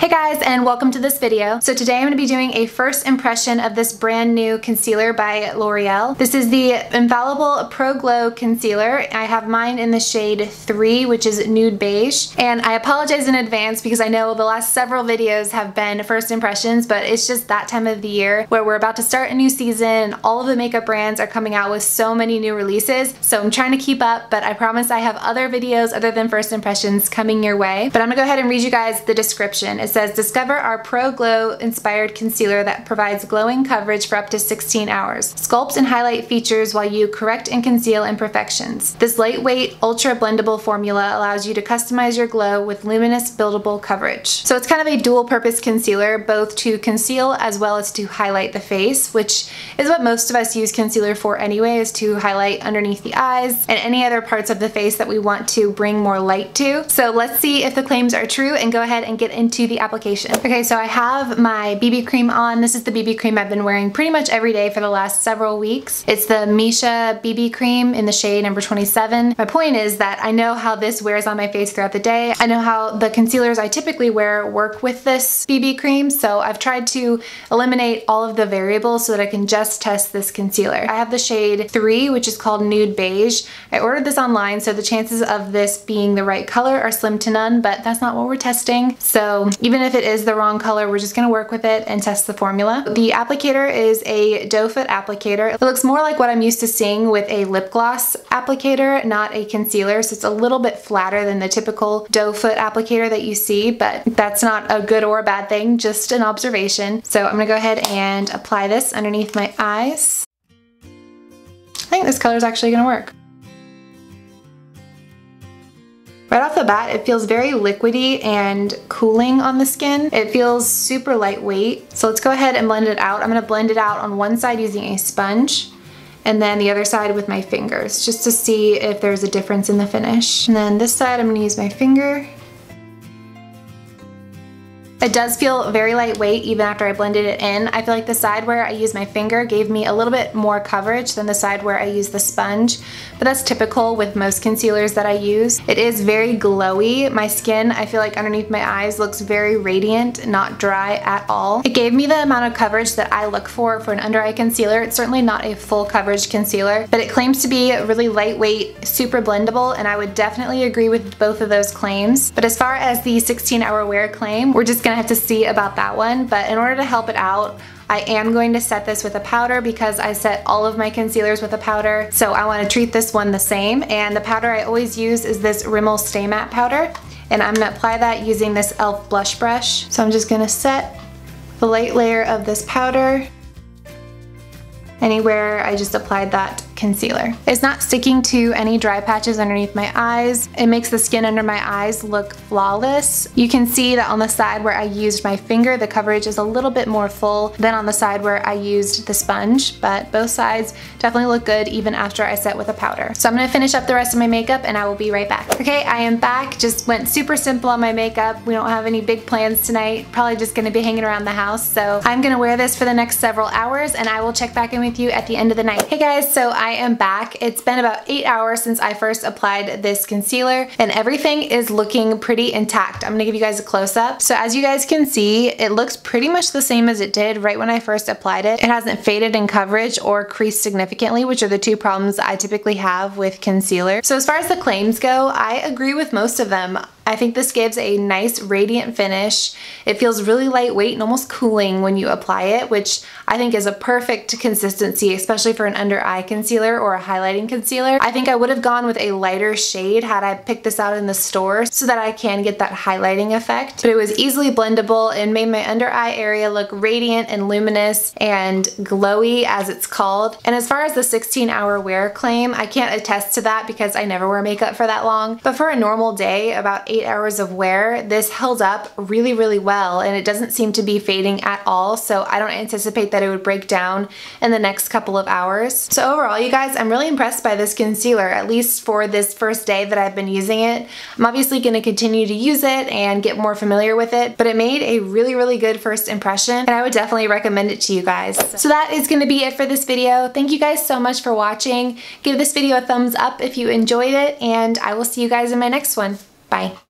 Hey guys, and welcome to this video. So today I'm going to be doing a first impression of this brand new concealer by L'Oreal. This is the Infallible Pro Glow Concealer. I have mine in the shade 3, which is Nude Beige. And I apologize in advance because I know the last several videos have been first impressions, but it's just that time of the year where we're about to start a new season and all of the makeup brands are coming out with so many new releases. So I'm trying to keep up, but I promise I have other videos other than first impressions coming your way. But I'm going to go ahead and read you guys the description. It says, discover our Pro Glow inspired concealer that provides glowing coverage for up to 16 hours. Sculpt and highlight features while you correct and conceal imperfections. This lightweight, ultra blendable formula allows you to customize your glow with luminous buildable coverage. So it's kind of a dual purpose concealer, both to conceal as well as to highlight the face, which is what most of us use concealer for anyway, is to highlight underneath the eyes and any other parts of the face that we want to bring more light to. So let's see if the claims are true and go ahead and get into the application. Okay, so I have my BB cream on. This is the BB cream I've been wearing pretty much every day for the last several weeks. It's the Misha BB Cream in the shade number 27. My point is that I know how this wears on my face throughout the day. I know how the concealers I typically wear work with this BB cream, so I've tried to eliminate all of the variables so that I can just test this concealer. I have the shade 3, which is called Nude Beige. I ordered this online, so the chances of this being the right color are slim to none, but that's not what we're testing. So even if it is the wrong color, we're just gonna work with it and test the formula. The applicator is a doe foot applicator. It looks more like what I'm used to seeing with a lip gloss applicator, not a concealer, so it's a little bit flatter than the typical doe foot applicator that you see, but that's not a good or a bad thing, just an observation. So I'm gonna go ahead and apply this underneath my eyes. I think this color is actually gonna work. Right off the bat, it feels very liquidy and cooling on the skin. It feels super lightweight. So let's go ahead and blend it out. I'm gonna blend it out on one side using a sponge and then the other side with my fingers, just to see if there's a difference in the finish. And then this side, I'm gonna use my finger. It does feel very lightweight even after I blended it in. I feel like the side where I used my finger gave me a little bit more coverage than the side where I used the sponge, but that's typical with most concealers that I use. It is very glowy. My skin, I feel like underneath my eyes, looks very radiant, not dry at all. It gave me the amount of coverage that I look for an under eye concealer. It's certainly not a full coverage concealer, but it claims to be really lightweight, super blendable, and I would definitely agree with both of those claims. But as far as the 16-hour wear claim, we're just gonna have to see about that one. But in order to help it out, I am going to set this with a powder because I set all of my concealers with a powder, so I want to treat this one the same. And the powder I always use is this Rimmel Stay Matte powder, and I'm going to apply that using this e.l.f. blush brush. So I'm just going to set the light layer of this powder anywhere I just applied that concealer. It's not sticking to any dry patches underneath my eyes. It makes the skin under my eyes look flawless. You can see that on the side where I used my finger, the coverage is a little bit more full than on the side where I used the sponge, but both sides definitely look good even after I set with a powder. So I'm gonna finish up the rest of my makeup and I will be right back. Okay, I am back. Just went super simple on my makeup. We don't have any big plans tonight. Probably just gonna be hanging around the house. So I'm gonna wear this for the next several hours and I will check back in with you at the end of the night. Hey guys, so I am back. It's been about 8 hours since I first applied this concealer and everything is looking pretty intact. I'm gonna give you guys a close-up. So as you guys can see, it looks pretty much the same as it did right when I first applied it. It hasn't faded in coverage or creased significantly, which are the two problems I typically have with concealer. So as far as the claims go, I agree with most of them. I think this gives a nice radiant finish. It feels really lightweight and almost cooling when you apply it, which I think is a perfect consistency, especially for an under eye concealer or a highlighting concealer. I think I would have gone with a lighter shade had I picked this out in the store so that I can get that highlighting effect. But it was easily blendable and made my under eye area look radiant and luminous and glowy, as it's called. And as far as the 16-hour wear claim, I can't attest to that because I never wear makeup for that long. But for a normal day, about 8 hours of wear, this held up really, really well, and it doesn't seem to be fading at all, so I don't anticipate that it would break down in the next couple of hours. So overall, you guys, I'm really impressed by this concealer, at least for this first day that I've been using it. I'm obviously going to continue to use it and get more familiar with it, but it made a really, really good first impression, and I would definitely recommend it to you guys. So that is going to be it for this video. Thank you guys so much for watching. Give this video a thumbs up if you enjoyed it, and I will see you guys in my next one. Bye.